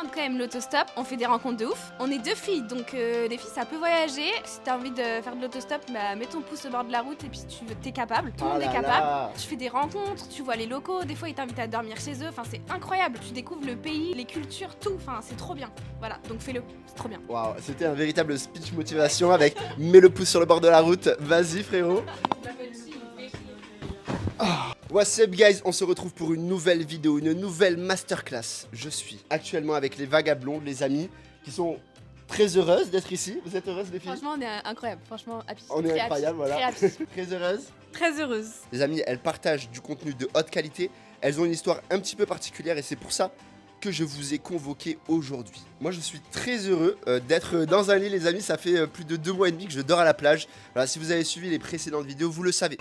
recommande quand même l'autostop, on fait des rencontres de ouf. On est deux filles, donc les filles ça peut voyager. Si t'as envie de faire de l'autostop, bah, mets ton pouce au bord de la route et puis t'es capable. Tout le monde est capable. Tu fais des rencontres, tu vois les locaux, des fois ils t'invitent à dormir chez eux, enfin c'est incroyable. Tu découvres le pays, les cultures, tout, enfin c'est trop bien. Voilà, donc fais-le, c'est trop bien. Waouh, c'était un véritable speech motivation avec mets le pouce sur le bord de la route, vas-y frérot. What's up guys, on se retrouve pour une nouvelle vidéo, une nouvelle masterclass. Je suis actuellement avec les vagabondes, les amis, qui sont très heureuses d'être ici. Vous êtes heureuses les filles? Franchement on est incroyable, franchement happy. On est incroyable, voilà. Très heureuses. Très heureuse. Les amis, elles partagent du contenu de haute qualité, elles ont une histoire un petit peu particulière et c'est pour ça que je vous ai convoqué aujourd'hui. Moi je suis très heureux d'être dans un lit les amis, ça fait plus de 2 mois et demi que je dors à la plage. Voilà, si vous avez suivi les précédentes vidéos, vous le savez.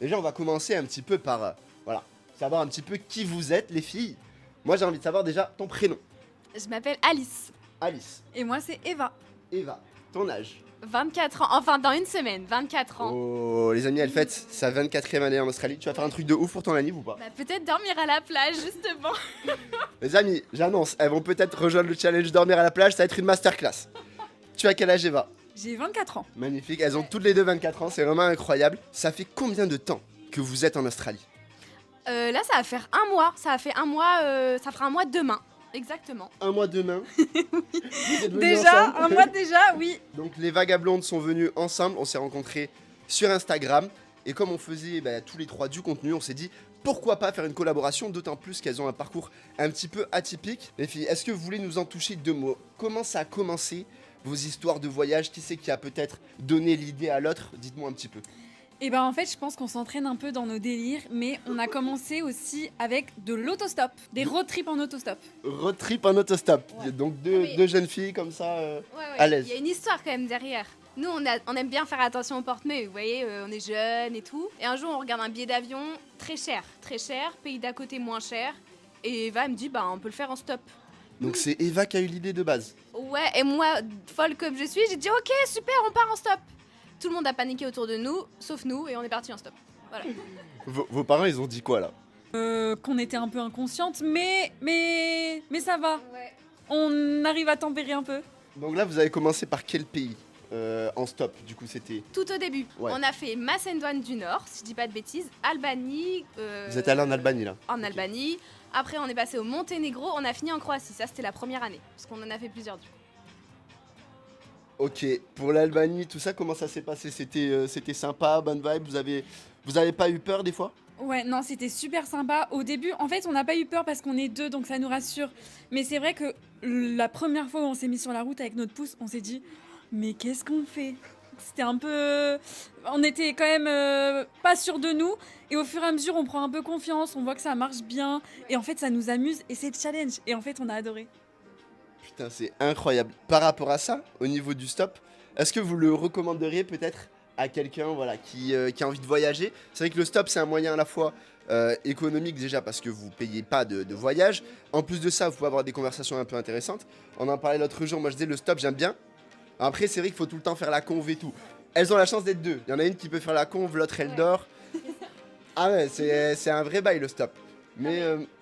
Déjà, on va commencer un petit peu par, voilà, savoir un petit peu qui vous êtes, les filles. Moi, j'ai envie de savoir déjà ton prénom. Je m'appelle Alice, Alice. Et moi, c'est Eva. Eva, ton âge. 24 ans, enfin dans une semaine, 24 ans. Oh, les amis, elle fête sa 24e année en Australie. Tu vas faire un truc de ouf pour ton anniv ou pas? Bah peut-être dormir à la plage justement. Les amis, j'annonce, elles vont peut-être rejoindre le challenge dormir à la plage, ça va être une masterclass. Tu as quel âge, Eva? J'ai 24 ans. Magnifique, elles ont toutes les deux 24 ans, c'est vraiment incroyable. Ça fait combien de temps que vous êtes en Australie? Là ça va faire un mois, ça fera un mois demain, exactement. Un mois demain. Vous êtes venus Déjà, ensemble. un mois déjà, oui. Donc les vagabondes sont venues ensemble, on s'est rencontrés sur Instagram et comme on faisait tous les trois du contenu, on s'est dit pourquoi pas faire une collaboration, d'autant plus qu'elles ont un parcours un petit peu atypique. Les filles, est-ce que vous voulez nous en toucher 2 mots? Comment ça a commencé vos histoires de voyage? Qui c'est qui a peut-être donné l'idée à l'autre? Dites-moi un petit peu. Et ben en fait, je pense qu'on s'entraîne un peu dans nos délires, mais on a commencé aussi avec de l'autostop, des road trips en autostop. Road trip en autostop. Ouais. Donc Oui. deux jeunes filles comme ça Ouais, à l'aise. il y a une histoire quand même derrière. Nous on aime bien faire attention au porte-monnaie, vous voyez, on est jeunes et tout. Et un jour on regarde un billet d'avion très cher, pays d'à côté moins cher. Et Eva elle me dit bah on peut le faire en stop. Donc c'est Eva qui a eu l'idée de base. Ouais, et moi, folle comme je suis, j'ai dit ok super on part en stop. Tout le monde a paniqué autour de nous, sauf nous, et on est parti en stop. Voilà. Vos parents ils ont dit quoi là? Qu'on était un peu inconsciente, mais ça va. Ouais. On arrive à tempérer un peu. Donc là vous avez commencé par quel pays en stop? Du coup c'était... Tout au début, Ouais. on a fait Macédoine du Nord, si je dis pas de bêtises, Albanie. Vous êtes allé en Albanie là? En Albanie. Après, on est passé au Monténégro, on a fini en Croatie. Ça, c'était la première année, parce qu'on en a fait plusieurs du coup. Ok, pour l'Albanie, tout ça, comment ça s'est passé? C'était sympa, bonne vibe, vous avez pas eu peur des fois? Ouais, non, c'était super sympa. Au début, en fait, on n'a pas eu peur parce qu'on est deux, donc ça nous rassure. Mais c'est vrai que la première fois où on s'est mis sur la route avec notre pouce, on s'est dit, mais qu'est-ce qu'on fait? C'était un peu... On était quand même pas sûrs de nous. Et au fur et à mesure, on prend un peu confiance, on voit que ça marche bien. Et en fait, ça nous amuse et c'est le challenge. Et en fait, on a adoré. Putain, c'est incroyable. Par rapport à ça, au niveau du stop, est-ce que vous le recommanderiez peut-être à quelqu'un voilà, qui a envie de voyager? C'est vrai que le stop, c'est un moyen à la fois économique déjà parce que vous payez pas de voyage. En plus de ça, vous pouvez avoir des conversations un peu intéressantes. On en parlait l'autre jour, moi je disais le stop, j'aime bien. Après, c'est vrai qu'il faut tout le temps faire la conve et tout. Elles ont la chance d'être deux. Il y en a une qui peut faire la conve, l'autre elle dort. Ah ouais, c'est un vrai bail le stop. Mais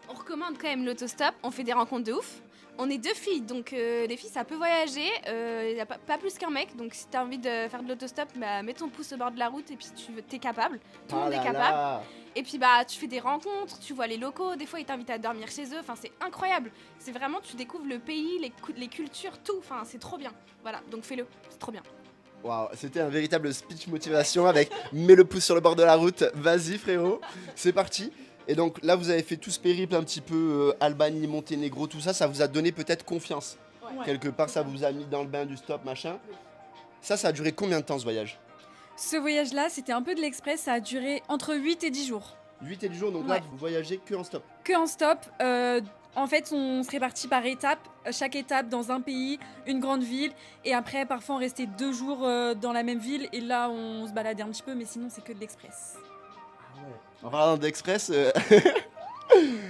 On recommande quand même l'autostop, on fait des rencontres de ouf. On est deux filles, donc les filles ça peut voyager, y a pas plus qu'un mec, donc si t'as envie de faire de l'autostop, bah, mets ton pouce au bord de la route et puis t'es capable, tout le monde est capable. Et puis bah tu fais des rencontres, tu vois les locaux, des fois ils t'invitent à dormir chez eux, enfin c'est incroyable. C'est vraiment, tu découvres le pays, les cultures, tout, enfin c'est trop bien. Voilà, donc fais-le, c'est trop bien. waouh, c'était un véritable speech motivation avec mets le pouce sur le bord de la route, vas-y frérot, c'est parti. Et donc là vous avez fait tout ce périple un petit peu Albanie, Monténégro, tout ça, ça vous a donné peut-être confiance. Ouais. Quelque part ça vous a mis dans le bain du stop machin. Ça a duré combien de temps ce voyage? Ce voyage-là, c'était un peu de l'express, ça a duré entre 8 et 10 jours. 8 et 10 jours, donc là Ouais. vous voyagez que en stop. Que en stop, En fait, on se répartit par étapes, chaque étape dans un pays, une grande ville, et après, parfois, on restait 2 jours dans la même ville, et là, on se baladait un petit peu, mais sinon, c'est que de l'express. En parlant d'Express,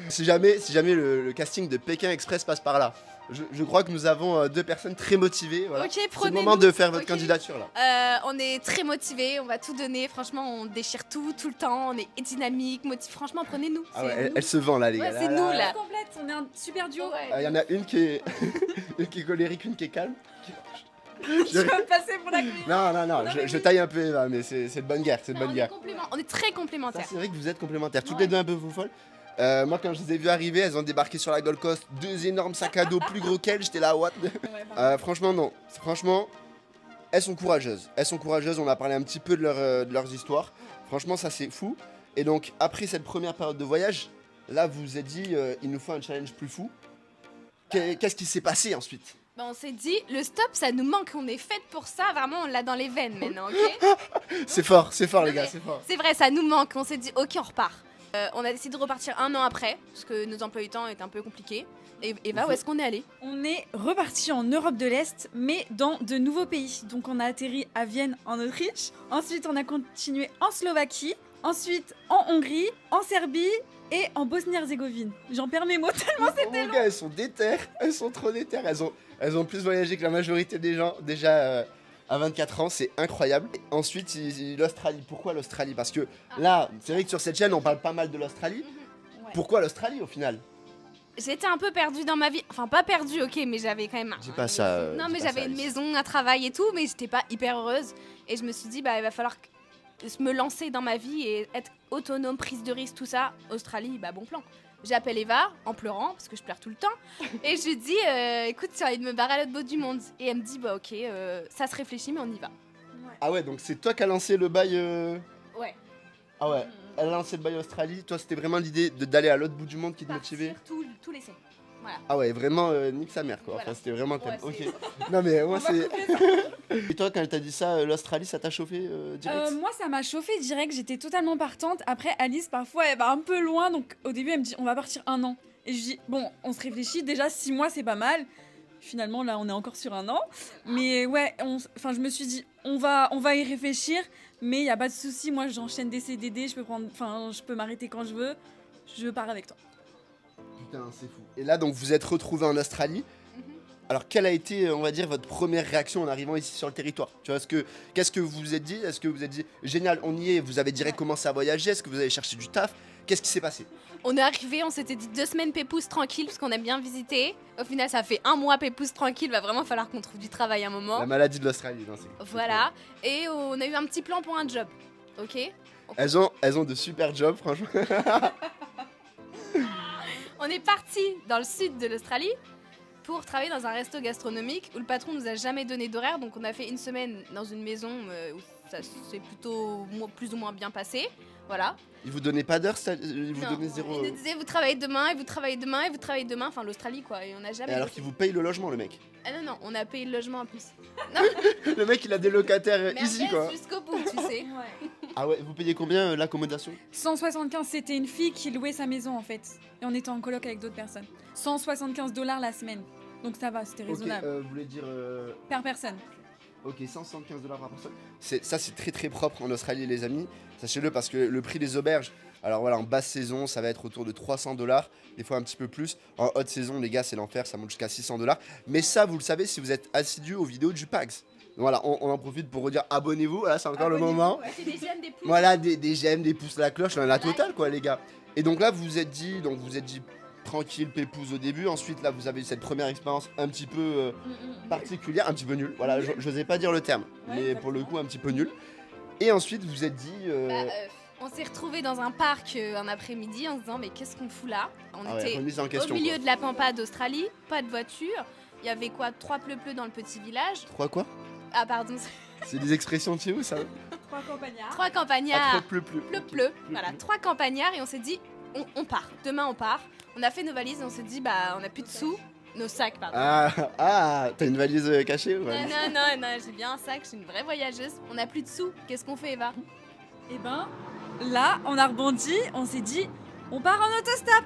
si jamais le casting de Pékin Express passe par là, je crois que nous avons 2 personnes très motivées. Voilà. Ok, C'est le prenez-nous. moment de faire votre Ok. candidature là. On est très motivés, on va tout donner. Franchement, on déchire tout le temps. On est dynamique, motivé. Franchement, prenez-nous. Ah ouais, C'est nous. elle se vend là, les Ouais, gars. c'est nous, là. Complète, on est un super duo. Ouais. Il y en a une qui est, une qui est colérique, une qui est calme. Je vais me passer pour la queen. Non, Non, mais je oui. taille un peu Eva, mais c'est de bonne guerre, c'est de Non, bonne on, est guerre. on est très Ça, complémentaires. c'est vrai que vous êtes complémentaires, toutes Ouais. les deux un peu folles. Moi, quand je les ai vues arriver, elles ont débarqué sur la Gold Coast, 2 énormes sacs à dos plus gros qu'elles, j'étais là, what? Franchement, non. Franchement, elles sont courageuses. Elles sont courageuses, on a parlé un petit peu de leurs histoires. Franchement, ça c'est fou. Et donc, après cette première période de voyage, là, vous vous êtes dit, il nous faut un challenge plus fou. Qu'est-ce qui s'est passé ensuite? Ben, on s'est dit, le stop, ça nous manque. On est faite pour ça. Vraiment, on l'a dans les veines maintenant, ok? C'est fort, les Non, gars, mais- c'est fort. C'est vrai, ça nous manque. On s'est dit, ok, on repart. On a décidé de repartir 1 an après, parce que nos emplois du temps étaient un peu compliqués. Et Eva, où est-ce qu'on est allé? On est reparti en Europe de l'Est, mais dans de nouveaux pays. Donc on a atterri à Vienne en Autriche, ensuite on a continué en Slovaquie, ensuite en Hongrie, en Serbie et en Bosnie-Herzégovine. J'en perds mes mots tellement Oh mon gars, elles sont déter, elles sont trop déter. Elles ont plus voyagé que la majorité des gens déjà à 24 ans, c'est incroyable. Et ensuite, l'Australie. Pourquoi l'Australie? Parce que là, c'est vrai que sur cette chaîne, on parle pas mal de l'Australie. Ouais. Pourquoi l'Australie au final? J'étais un peu perdue dans ma vie. Enfin, pas perdue, ok, mais j'avais quand même. Dis pas ça. Non, dis mais pas j'avais ça, une Alice. maison, un travail et tout, mais j'étais pas hyper heureuse. Et je me suis dit, bah, il va falloir me lancer dans ma vie et être autonome, prise de risque, tout ça. Australie, bah, bon plan. J'appelle Eva en pleurant, parce que je pleure tout le temps. Et je lui dis, écoute, j'ai envie de me barrer à l'autre bout du monde. Et elle me dit, bah, ok, ça se réfléchit, mais on y va. Ah ouais, donc c'est toi qui as lancé le bail. Ouais. Ah ouais, elle a lancé le bail Australie. Toi, c'était vraiment l'idée d'aller à l'autre bout du monde qui te motivait. Partir, tout laisser. Voilà. Ah ouais, vraiment, nique sa mère quoi. Voilà. Enfin, c'était vraiment le thème. Ouais, Ok. c'est- Non mais moi c'est. Et toi, quand elle t'a dit ça, l'Australie, ça t'a chauffé direct? Moi, ça m'a chauffé direct, j'étais totalement partante. Après, Alice, parfois, elle va un peu loin, donc au début, elle me dit on va partir 1 an. Et je dis bon, on se réfléchit, déjà 6 mois, c'est pas mal. Finalement, là, on est encore sur 1 an. Mais ouais, enfin, je me suis dit on va y réfléchir, mais il y a pas de souci. Moi, j'enchaîne des CDD, je peux m'arrêter quand je veux. Je pars avec toi. Putain, c'est fou. Et là, donc, vous êtes retrouvés en Australie. Alors, quelle a été, on va dire, votre première réaction en arrivant ici sur le territoire? Tu vois, qu'est-ce que vous vous êtes dit? Est-ce que vous vous êtes dit, génial, on y est, vous avez direct commencé à voyager? Est-ce que vous avez cherché du taf? Qu'est-ce qui s'est passé? On est arrivé, on s'était dit 2 semaines pépouze tranquille, parce qu'on aime bien visiter. Au final, ça fait 1 mois pépouze tranquille, va vraiment falloir qu'on trouve du travail à un moment. La maladie de l'Australie. Non, Voilà. Et on a eu un petit plan pour un job. Ok? Elles ont de super jobs, franchement. On est parti dans le sud de l'Australie pour travailler dans un resto gastronomique où le patron nous a jamais donné d'horaire. Donc on a fait 1 semaine dans une maison où ça s'est plutôt plus ou moins bien passé. Voilà. Ils vous donnaient pas d'heure, ils vous Non, donnaient zéro. il nous disait vous travaillez demain et vous travaillez demain et vous travaillez demain. Enfin l'Australie quoi. Et on n'a Et jamais. alors bossé. qu'ils vous payent le logement, le mec. Ah non, on a payé le logement en plus. Le mec, il a des locataires easy Merguez quoi. jusqu'au bout, tu sais. Ah ouais, vous payez combien l'accommodation? 175, c'était une fille qui louait sa maison en fait. Et on était en coloc avec d'autres personnes. 175 $ la semaine. Donc ça va, c'était Ok, raisonnable. vous voulez dire. Per personne. Ok, 175 $ par personne. Ça, c'est très très propre en Australie, les amis. Sachez-le parce que le prix des auberges, alors voilà, en basse saison, ça va être autour de 300 $, des fois un petit peu plus. En haute saison, les gars, c'est l'enfer, ça monte jusqu'à 600 $. Mais ça, vous le savez si vous êtes assidus aux vidéos du PAX. Voilà, on en profite pour redire abonnez-vous, voilà, c'est encore le moment. C'est des jeunes, des poules. Voilà, des j'aime, des pouces à la cloche, la totale quoi, les gars. Et donc là, vous vous êtes dit tranquille, pépouze au début. Ensuite, là, vous avez eu cette première expérience un petit peu particulière, un petit peu nulle. Voilà, j'osais pas dire le terme, Ouais, mais pour le coup, un petit peu nul. Et ensuite, vous vous êtes dit. On s'est retrouvés dans un parc un après-midi en se disant mais qu'est-ce qu'on fout là? On Ah ouais, était remise en au question. milieu quoi. de la pampa d'Australie, pas de voiture. Il y avait quoi? 3 pleu-pleu dans le petit village. Quoi? Ah pardon, C'est des expressions de chez vous, ça? 3 campagnards. 3 Ah, campagnards. plus. Pleu-pleu. Voilà, 3 campagnards et on s'est dit on part. Demain on part. On a fait nos valises et on s'est dit bah on a plus de sous. Nos sacs pardon. T'as une valise cachée ou pas? Non, j'ai bien un sac, je suis une vraie voyageuse. On a plus de sous. Qu'est-ce qu'on fait Eva? Et ben là, on a rebondi, on s'est dit on part en autostop.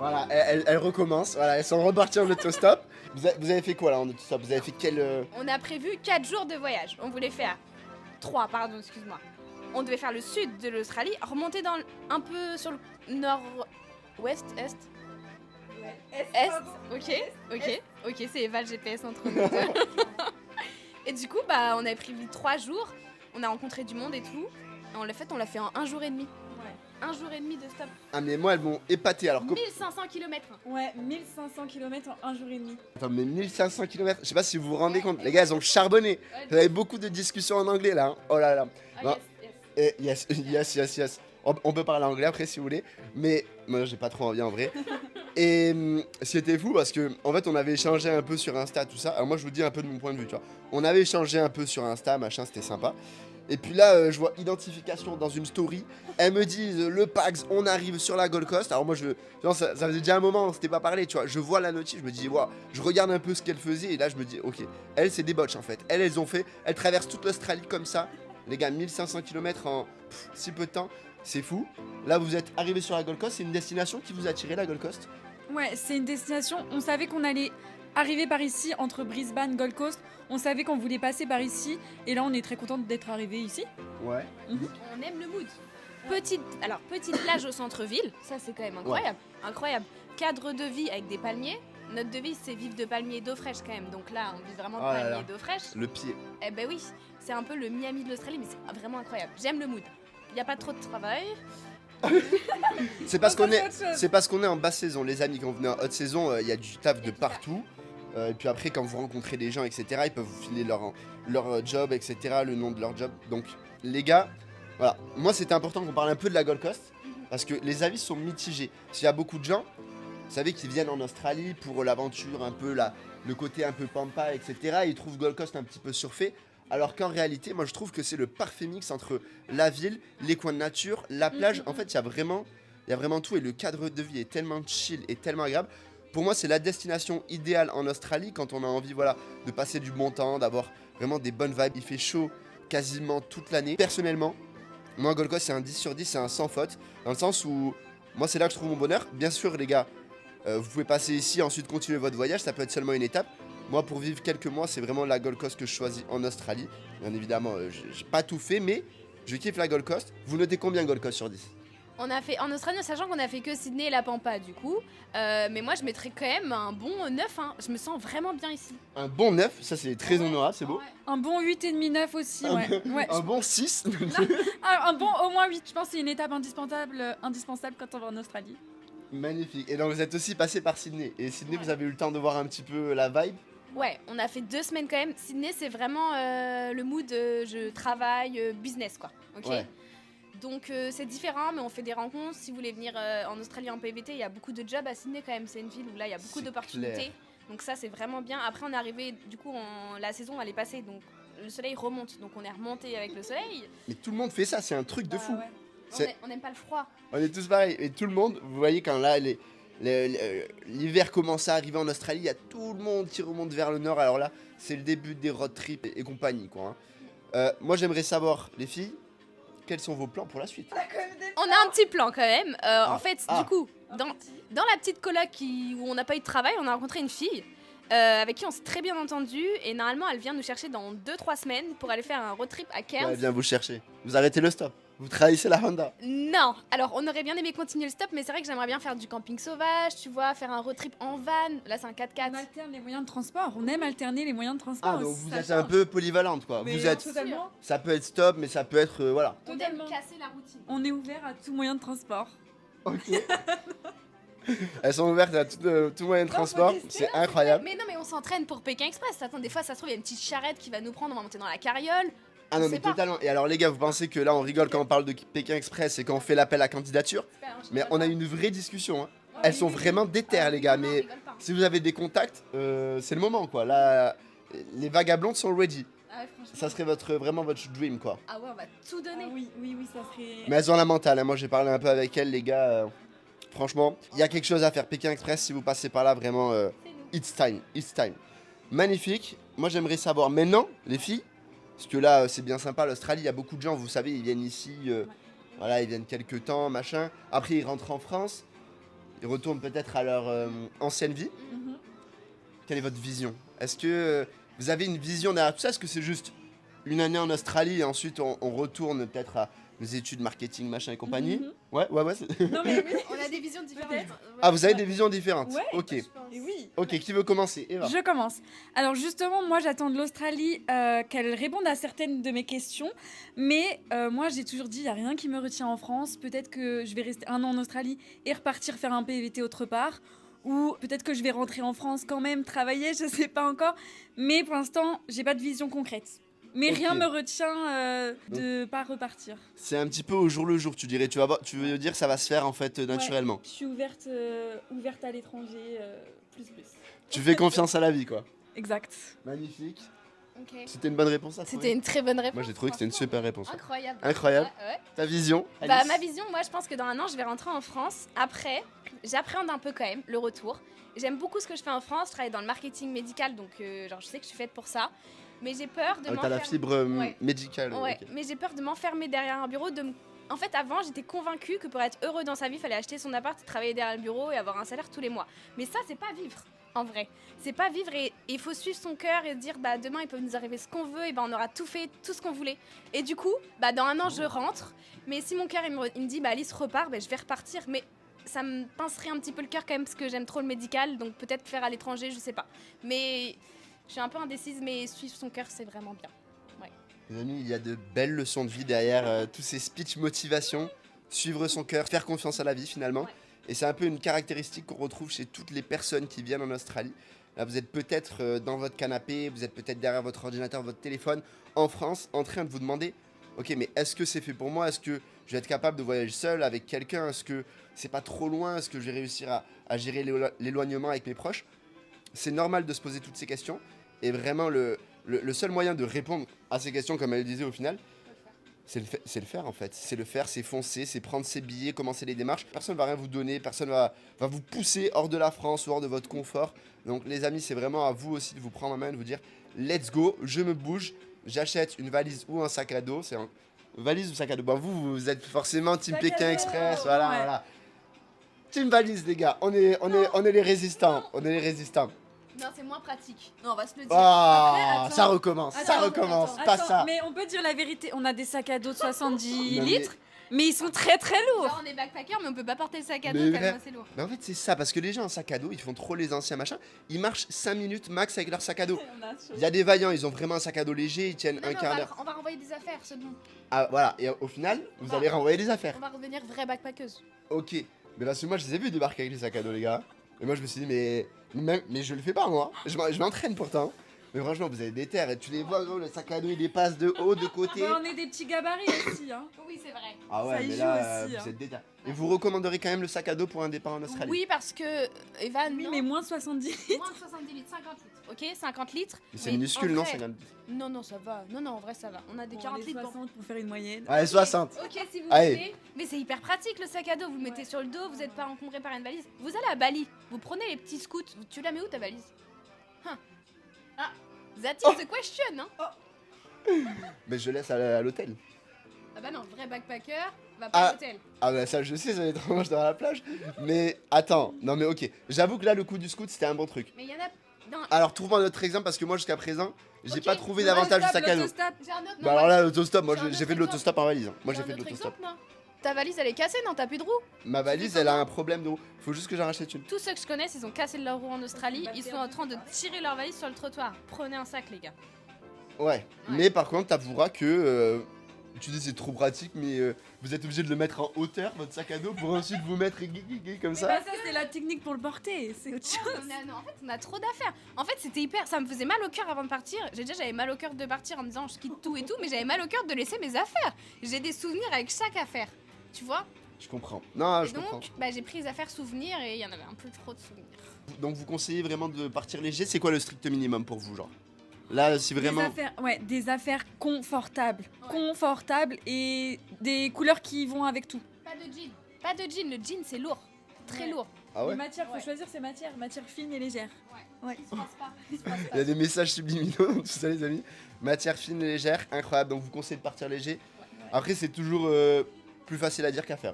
Voilà, elle recommence. Voilà, elles sont reparties en autostop. Vous avez fait quoi là en autostop? Vous avez fait quel. On a prévu 4 jours de voyage. On voulait faire 3, pardon, excuse-moi. On devait faire le sud de l'Australie, remonter un peu sur le nord-ouest, est. Est, ok, c'est Eva le GPS entre nous deux. Et du coup, bah, on avait prévu 3 jours, on a rencontré du monde et tout. Et on l'a fait en 1 jour et demi. Ouais. 1 jour et demi de stop. Ah, mais moi, elles m'ont épaté alors. 1500 km. Ouais, 1500 km en 1 jour et demi. Attends, mais 1500 km, je sais pas si vous vous rendez compte. Les gars, elles ont charbonné. Vous avez beaucoup de discussions en anglais là. Hein. Oh là là. Non. Yes. On peut parler anglais après si vous voulez. Mais moi, j'ai pas trop envie en vrai. Et c'était fou parce que en fait on avait échangé un peu sur Insta tout ça. Alors moi je vous dis un peu de mon point de vue, tu vois. On avait échangé un peu sur Insta, machin, c'était sympa. Et puis là je vois identification dans une story. Elles me disent le Pax, on arrive sur la Gold Coast. Alors moi genre, ça faisait déjà un moment, on s'était pas parlé, tu vois. Je vois la notice, je me dis waouh, je regarde un peu ce qu'elles faisaient et là je me dis ok, elles c'est des botches en fait. Elles traversent toute l'Australie comme ça. Les gars, 1500 km en si peu de temps, c'est fou. Là vous êtes arrivés sur la Gold Coast, c'est une destination qui vous a attiré la Gold Coast? Ouais, c'est une destination. On savait qu'on allait arriver par ici, entre Brisbane, Gold Coast. On savait qu'on voulait passer par ici. Et là, on est très contente d'être arrivé ici. Ouais. On aime le mood. Petite plage au centre-ville, ça c'est quand même incroyable. Incroyable. Cadre de vie avec des palmiers. Notre devise c'est vivre de palmiers et d'eau fraîche quand même. Donc là, on vit vraiment de palmiers et d'eau fraîche. Le pied. Eh ben oui, c'est un peu le Miami de l'Australie, mais c'est vraiment incroyable. J'aime le mood. Il n'y a pas trop de travail. C'est parce qu'on est en basse saison, les amis. Quand vous venez en haute saison, il y a du taf de partout. Et puis après, quand vous rencontrez des gens, etc., ils peuvent vous filer leur job, etc., le nom de leur job. Donc, les gars, voilà. Moi, c'était important qu'on parle un peu de la Gold Coast parce que les avis sont mitigés. S'il y a beaucoup de gens, vous savez, qui viennent en Australie pour l'aventure, un peu le côté un peu pampa, etc., ils trouvent Gold Coast un petit peu surfait. Alors qu'en réalité, moi je trouve que c'est le parfait mix entre la ville, les coins de nature, la plage. En fait, il y a vraiment tout et le cadre de vie est tellement chill et tellement agréable. Pour moi, c'est la destination idéale en Australie quand on a envie de passer du bon temps, d'avoir vraiment des bonnes vibes. Il fait chaud quasiment toute l'année. Personnellement, moi Gold Coast c'est un 10 sur 10, c'est un sans faute. Dans le sens où moi c'est là que je trouve mon bonheur. Bien sûr les gars, vous pouvez passer ici, ensuite continuer votre voyage, ça peut être seulement une étape. Moi, pour vivre quelques mois, c'est vraiment la Gold Coast que je choisis en Australie. Bien évidemment, j'ai pas tout fait, mais je kiffe la Gold Coast. Vous notez combien Gold Coast sur 10? On a fait en Australie, sachant qu'on a fait que Sydney et la Pampa du coup. Mais moi, je mettrais quand même un bon 9. Hein. Je me sens vraiment bien ici. Un bon 9, ça c'est très honorable, c'est beau. Ouais. Un bon 8,5-9 aussi, ouais. Un bon 6. Un bon au moins 8. Je pense que c'est une étape indispensable quand on va en Australie. Magnifique. Et donc vous êtes aussi passé par Sydney. Et Sydney, vous avez eu le temps de voir un petit peu la vibe? Ouais, on a fait 2 semaines quand même. Sydney, c'est vraiment le mood je travaille, business quoi. Ok. Ouais. Donc c'est différent, mais on fait des rencontres. Si vous voulez venir en Australie en PVT, il y a beaucoup de jobs à Sydney quand même. C'est une ville où là il y a beaucoup C'est d'opportunités. clair. Donc ça c'est vraiment bien. Après on est arrivé, du coup la saison elle est passée, donc le soleil remonte. Donc on est remonté avec le soleil. Mais tout le monde fait ça, c'est un truc de fou. Ouais. On n'aime pas le froid. On est tous pareils. Et tout le monde, vous voyez quand là l'hiver commence à arriver en Australie, il y a tout le monde qui remonte vers le nord. Alors là, c'est le début des road trips et compagnie quoi. Hein. Moi j'aimerais savoir, les filles, quels sont vos plans pour la suite? On a un petit plan quand même. En fait, du coup, dans la petite coloc où on n'a pas eu de travail, on a rencontré une fille avec qui on s'est très bien entendu. Et normalement, elle vient nous chercher dans 2-3 semaines pour aller faire un road trip à Cairns. Elle vient vous chercher. Vous arrêtez le stop. Vous trahissez la Honda. Non, alors on aurait bien aimé continuer le stop, mais c'est vrai que j'aimerais bien faire du camping sauvage, tu vois, faire un road trip en van. Là, c'est un 4x4. On alterne les moyens de transport. On aime alterner les moyens de transport. Ah, donc vous Ça êtes change. un peu polyvalente quoi. Mais Vous êtes. totalement. Ça peut être stop, mais ça peut être voilà. On aime Totalement. casser la routine. On est ouvert à tout moyen de transport. Ok. Elles sont ouvertes à tout moyen de transport. C'est incroyable. Mais non, mais on s'entraîne pour Pékin Express. Attends, des fois, ça se trouve, il y a une petite charrette qui va nous prendre, on va monter dans la carriole. Ah non On mais sait pas. totalement. Et alors les gars, vous pensez que là on rigole quand on parle de Pékin Express et quand on fait l'appel à candidature, mais on a une vraie discussion. Hein. Elles sont vraiment déterres les gars. Mais si vous avez des contacts, c'est le moment quoi. Là, les vagabondes sont ready. Ah ouais, franchement. Ça serait vraiment votre dream quoi. Ah ouais, on va tout donner. Ah oui, ça serait. Mais elles ont la mentale, hein. Moi j'ai parlé un peu avec elles les gars. Franchement, il y a quelque chose à faire. Pékin Express, si vous passez par là, vraiment, it's time. Magnifique. Moi j'aimerais savoir maintenant, les filles, parce que là c'est bien sympa, l'Australie, il y a beaucoup de gens, vous savez, ils viennent ici, voilà, ils viennent quelques temps, machin. Après ils rentrent en France. ils retournent peut-être à leur ancienne vie. Mhm. Quelle est votre vision? Est-ce que vous avez une vision derrière tout ça? Est-ce que c'est juste une année en Australie et ensuite on retourne peut-être à nos études marketing, machin et compagnie? Mhm. Ouais. Non mais oui. On a des visions différentes. Peut-être. Ah, vous avez des visions différentes? Ouais. Ok. Et oui. Ok, qui veut commencer? Eva. Je commence. Alors justement, moi j'attends de l'Australie qu'elle réponde à certaines de mes questions. Mais moi j'ai toujours dit, il n'y a rien qui me retient en France. Peut-être que je vais rester 1 an en Australie et repartir faire un PVT autre part. Ou peut-être que je vais rentrer en France quand même, travailler, je sais pas encore. Mais pour l'instant, j'ai pas de vision concrète. Mais Ok. rien me retient de pas repartir. C'est un petit peu au jour le jour, tu dirais. Tu veux dire que ça va se faire en fait naturellement. Je suis ouverte à l'étranger, plus. Tu fais confiance à la vie, quoi. Exact. Magnifique. Ok. C'était une bonne réponse à C'était une très bonne réponse. Moi j'ai trouvé que c'était une super réponse. Ouais. Incroyable. Incroyable. Ouais. Ta vision? Bah, Alice ma vision, moi je pense que dans 1 an je vais rentrer en France. Après, j'appréhende un peu quand même le retour. J'aime beaucoup ce que je fais en France. Je travaille dans le marketing médical, donc genre je sais que je suis faite pour ça. Mais j'ai peur de Ah, t'as la m'enfermer. fibre Ouais. médicale. Ouais, ok. mais j'ai peur de m'enfermer derrière un bureau. En fait, avant, j'étais convaincue que pour être heureux dans sa vie, il fallait acheter son appart, travailler derrière le bureau et avoir un salaire tous les mois. Mais ça, c'est pas vivre, en vrai. C'est pas vivre et il faut suivre son cœur et se dire, bah demain, il peut nous arriver ce qu'on veut et bah on aura tout fait, tout ce qu'on voulait. Et du coup, bah dans 1 an, je rentre. Mais si mon cœur, il me dit, bah Alice repart, bah, je vais repartir. Mais ça me pincerait un petit peu le cœur quand même parce que j'aime trop le médical. Donc peut-être faire à l'étranger, je sais pas. Mais je suis un peu indécise, mais suivre son cœur, c'est vraiment bien. Les amis, il y a de belles leçons de vie derrière tous ces speech motivation. Suivre son cœur, faire confiance à la vie finalement. Ouais. Et c'est un peu une caractéristique qu'on retrouve chez toutes les personnes qui viennent en Australie. Là, vous êtes peut-être dans votre canapé, vous êtes peut-être derrière votre ordinateur, votre téléphone, en France, en train de vous demander, ok, mais est-ce que c'est fait pour moi? Est-ce que je vais être capable de voyager seul avec quelqu'un? Est-ce que c'est pas trop loin? Est-ce que je vais réussir à gérer l'éloignement avec mes proches? C'est normal de se poser toutes ces questions. Et vraiment, le seul moyen de répondre à ces questions, comme elle le disait au final, c'est le faire en fait. C'est le faire, c'est foncer, c'est prendre ses billets, commencer les démarches. Personne va rien vous donner, personne va vous pousser hors de la France ou hors de votre confort. Donc les amis, c'est vraiment à vous aussi de vous prendre en main et de vous dire let's go, je me bouge, j'achète une valise ou un sac à dos. C'est un valise ou sac à dos. Bah, vous êtes forcément Team Sac à Pékin dos. Express, Ouais. voilà. Team valise les gars, on est les résistants, on est les résistants. Non, c'est moins pratique. Non, on va se le dire. Ah, attends. ça recommence, ça Attends, recommence, attends. pas Attends, ça. mais on peut dire la vérité, on a des sacs à dos de 70 Non, mais- litres, mais ils sont très très lourds. Genre, on est backpacker, mais on peut pas porter le sac à dos Mais tellement vrai. c'est lourd. Mais en fait, c'est ça, parce que les gens en sac à dos, ils font trop les anciens machins. Ils marchent 5 minutes max avec leur sac à dos. Il y a des vaillants, ils ont vraiment un sac à dos léger, ils tiennent Non, un mais quart d'heure. on va renvoyer des affaires, c'est bon. Ah, voilà, et au final, vous va- allez renvoyer des affaires. On va revenir vraie backpackeuse. Ok, mais parce que moi, je les ai vus débarquer avec les sacs à dos, les gars. Et moi, je me suis dit, mais je le fais pas, moi. Je m'entraîne pourtant. Mais franchement, vous avez des terres et tu les vois, gros, le sac à dos, il dépasse de haut, de côté. Bah, on est des petits gabarits aussi. Hein. Oui, c'est vrai. Ah Ça ouais, y mais joue là, aussi, vous hein. êtes déter. Et vous recommanderez quand même le sac à dos pour un départ en Australie? Oui, parce que Evan, Oui, non, mais moins 70 litres. moins de 70 litres, 50 litres. Ok, 50 litres. Mais c'est mais minuscule, en non, vrai- 50? Non, ça va. Non, en vrai, ça va. On a des Bon, 40 allez, litres. 60 pour faire une moyenne. Allez, 60. Ok, si vous Allez. voulez. Mais c'est hyper pratique le sac à dos. Vous le mettez sur le dos, vous n'êtes pas encombré par une valise. Vous allez à Bali, vous prenez les petits scouts. Tu la mets où ta valise? Ah, that is the question, hein? Mais je laisse à l'hôtel. Ah bah non, vrai backpacker, va pas à l'hôtel. Ah bah ça je sais, ça va être moche dans la plage. Mais attends, non mais ok. J'avoue que là le coup du scout c'était un bon truc. Mais il y en a. Non, Alors trouve-moi un autre exemple parce que moi jusqu'à présent j'ai Ok, pas trouvé le d'avantage du sac à dos. L'autostop. j'ai un autre. Bah non, alors là l'autostop, moi j'ai un j'ai fait de autre l'autostop en valise. Moi j'ai j'ai un fait de autre l'autostop. exemple, non? Ta valise elle est cassée, non? T'as plus de roue? Ma valise elle a un problème de roue. Faut juste que j'en rachète une. Tous ceux que je connais, ils ont cassé leur roue en Australie. Bah, Ils sont en train de tirer leur valise sur le trottoir. Prenez un sac, les gars. Ouais. Mais par contre t'avoueras que tu dis c'est trop pratique mais vous êtes obligé de le mettre en hauteur votre sac à dos pour ensuite vous mettre comme Mais ça. bah, ça, c'est la technique pour le porter. C'est autre chose. Non, en fait, on a trop d'affaires. En fait, c'était hyper. Ça me faisait mal au cœur avant de partir. J'avais mal au cœur de partir en me disant je quitte tout et tout, mais j'avais mal au cœur de laisser mes affaires. J'ai des souvenirs avec chaque affaire. Tu vois? Je comprends. Non, Et je comprends. donc, bah, j'ai pris les affaires souvenirs et il y en avait un peu trop de souvenirs. Donc vous conseillez vraiment de partir léger. C'est quoi le strict minimum pour vous genre? Là si vraiment. Des affaires confortables. Ouais. Confortables et des couleurs qui vont avec tout. Pas de jean. Pas de jean. Le jean, c'est lourd. Très Ouais. lourd. Ah ouais. Les matières, faut Ouais. choisir ses matières. Matières fines et légères. Ouais. Il se passe pas. Il se passe Il y pas. a des messages subliminaux dans tout ça les amis. Matière fine et légère, incroyable. Donc vous conseillez de partir léger. Après c'est toujours plus facile à dire qu'à faire.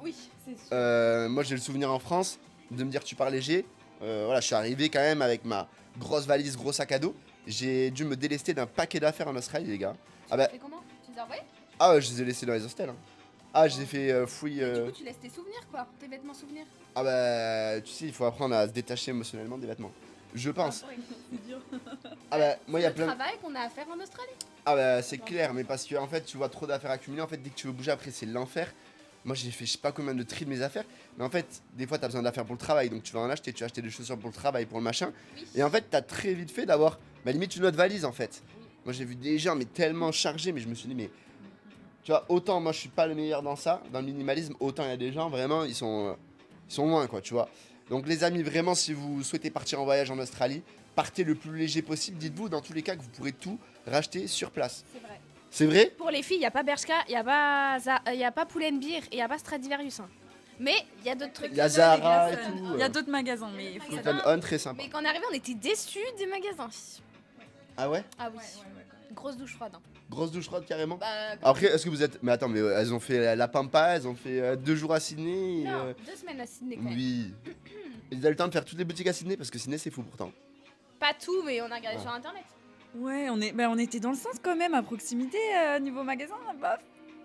Oui. C'est sûr. Moi j'ai le souvenir en France, de me dire tu pars léger. Voilà, je suis arrivé quand même avec ma grosse valise, gros sac à dos. J'ai dû me délester d'un paquet d'affaires en Australie, les gars. Ah bah, Tu fais comment? Tu les as envoyés? ah ouais, je les ai laissés dans les hostels. Hein. Ah, je les ai fait fouiller. Du coup, tu laisses tes souvenirs, quoi. Tes vêtements souvenirs. Ah bah, tu sais, il faut apprendre à se détacher émotionnellement des vêtements. Je pense. C'est dur. Ah bah, moi, il y a Le plein. travail qu'on a à faire en Australie. Ah bah, c'est clair, mais parce que en fait, tu vois trop d'affaires accumulées. En fait, dès que tu veux bouger après, c'est l'enfer. Moi, j'ai fait je sais pas combien de tri de mes affaires. Mais en fait, des fois, t'as besoin d'affaires pour le travail. Donc, tu vas en acheter, tu vas acheter des chaussures pour le travail, pour le machin. Oui. Et en fait, t'as très vite fait d'avoir, bah, limite une autre valise en fait. Moi, j'ai vu des gens, mais tellement chargés, mais je me suis dit, mais. Tu vois, autant moi, je suis pas le meilleur dans ça, dans le minimalisme, autant il y a des gens, vraiment, ils sont loin, quoi, tu vois. Donc, les amis, vraiment, si vous souhaitez partir en voyage en Australie, partez le plus léger possible. Dites-vous, dans tous les cas, que vous pourrez tout racheter sur place. C'est vrai. C'est vrai? Pour les filles, il n'y a pas Bershka, il n'y a pas Pull&Bear et il n'y a pas Stradivarius. Hein. Mais il y a d'autres trucs. Il y a Zara et Glassons. tout. Il y a d'autres magasins, mais il faut Magasins. Cotton On, très sympa. Mais quand on est arrivé, on était déçus des magasins. Ah ouais? Ah oui. Grosse douche froide. Hein. Grosse douche froide carrément. Bah, Après, est-ce que vous êtes. Mais attends, mais elles ont fait la Pampa, elles ont fait 2 jours à Sydney. non, 2 semaines à Sydney quand même. Oui. Ils ont eu le temps de faire toutes les boutiques à Sydney parce que Sydney c'est fou pourtant. Pas tout, mais on a regardé Ouais. sur internet. Ouais, on était dans le sens quand même, à proximité, niveau magasin, bof.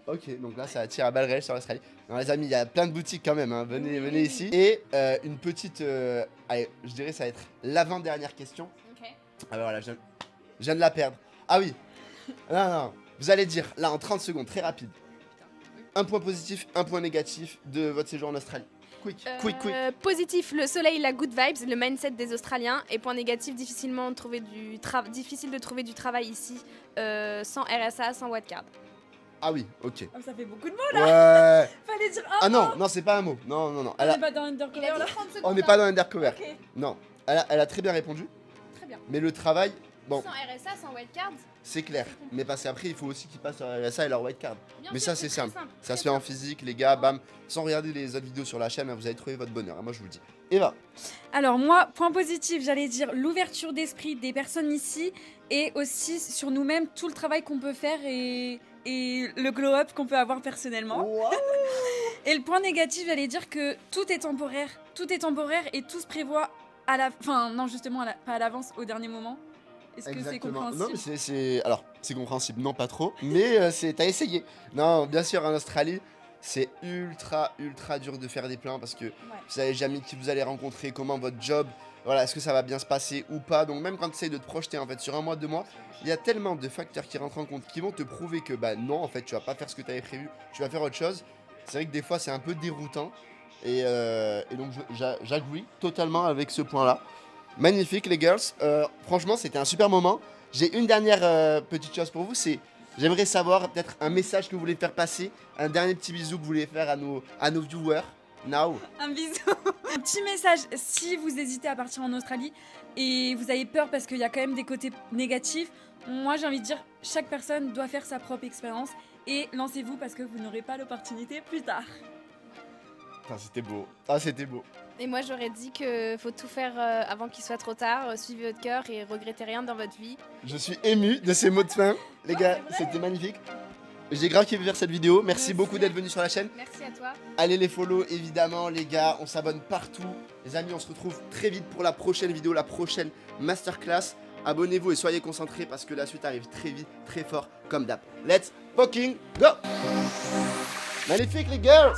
Ok, donc là ça tire à balles réelles sur l'Australie. Non les amis, il y a plein de boutiques quand même, hein. Venez ici. Et une petite, allez, je dirais ça va être l'avant-dernière question. Ok. Ah bah voilà, je viens de la perdre. Ah oui. Non, vous allez dire, là en 30 secondes, très rapide. Un point positif, un point négatif de votre séjour en Australie. Quick. Positif, le soleil, la good vibes, le mindset des Australiens. Et point négatif, difficile de trouver du travail ici sans RSA, sans wildcard. Ah oui, ok. Ah, ça fait beaucoup de mots, Ouais. fallait dire Ah non, c'est pas un mot. Non. On n'est pas dans Undercover là. 30 secondes. On n'est pas dans Undercover. Ok. Non. Elle a très bien répondu. Très bien. Mais le travail, bon, Sans RSA, sans wildcard. c'est clair. Mais parce qu'après, il faut aussi qu'ils passent sur RSA et leur white card. Bien Mais sûr, ça, c'est très simple. Ça se fait en physique, les gars, bam. Sans regarder les autres vidéos sur la chaîne, hein, vous allez trouver votre bonheur. hein, moi, je vous le dis. Eva. Alors moi, point positif, j'allais dire l'ouverture d'esprit des personnes ici et aussi sur nous-mêmes, tout le travail qu'on peut faire et le glow-up qu'on peut avoir personnellement. Wow. Et le point négatif, j'allais dire que tout est temporaire et tout se prévoit à la... Enfin non, justement, pas à l'avance, au dernier moment. Est-ce que c'est Exactement. compréhensible? Non, mais c'est. Alors, c'est compréhensible, non, pas trop. Mais t'as essayé. Non, bien sûr, en Australie, c'est ultra dur de faire des plans parce que Ouais. vous savez jamais qui vous allez rencontrer, comment votre job, voilà, est-ce que ça va bien se passer ou pas. Donc même quand tu essayes de te projeter en fait sur un mois, 2 mois, il y a tellement de facteurs qui rentrent en compte qui vont te prouver que bah non, en fait, tu vas pas faire ce que tu avais prévu, tu vas faire autre chose. C'est vrai que des fois, c'est un peu déroutant. Et donc j'agree totalement avec ce point-là. Magnifique les girls. Franchement, c'était un super moment. J'ai une dernière petite chose pour vous, c'est j'aimerais savoir peut-être un message que vous voulez faire passer, un dernier petit bisou que vous voulez faire à nos viewers. Now. Un bisou. Un petit message, si vous hésitez à partir en Australie et vous avez peur parce qu'il y a quand même des côtés négatifs, moi j'ai envie de dire, chaque personne doit faire sa propre expérience et lancez-vous parce que vous n'aurez pas l'opportunité plus tard. Ah, c'était beau. Ah, c'était beau. Et moi, j'aurais dit que faut tout faire avant qu'il soit trop tard. Suivez votre cœur et regrettez rien dans votre vie. Je suis ému de ces mots de fin. Les gars, c'était magnifique. J'ai grave kiffé faire cette vidéo. Merci beaucoup d'être venu sur la chaîne. Merci à toi. Allez les follow évidemment les gars, on s'abonne partout. Les amis, on se retrouve très vite pour la prochaine vidéo, la prochaine masterclass. Abonnez-vous et soyez concentrés parce que la suite arrive très vite, très fort comme d'hab. Let's fucking go. Magnifique les girls.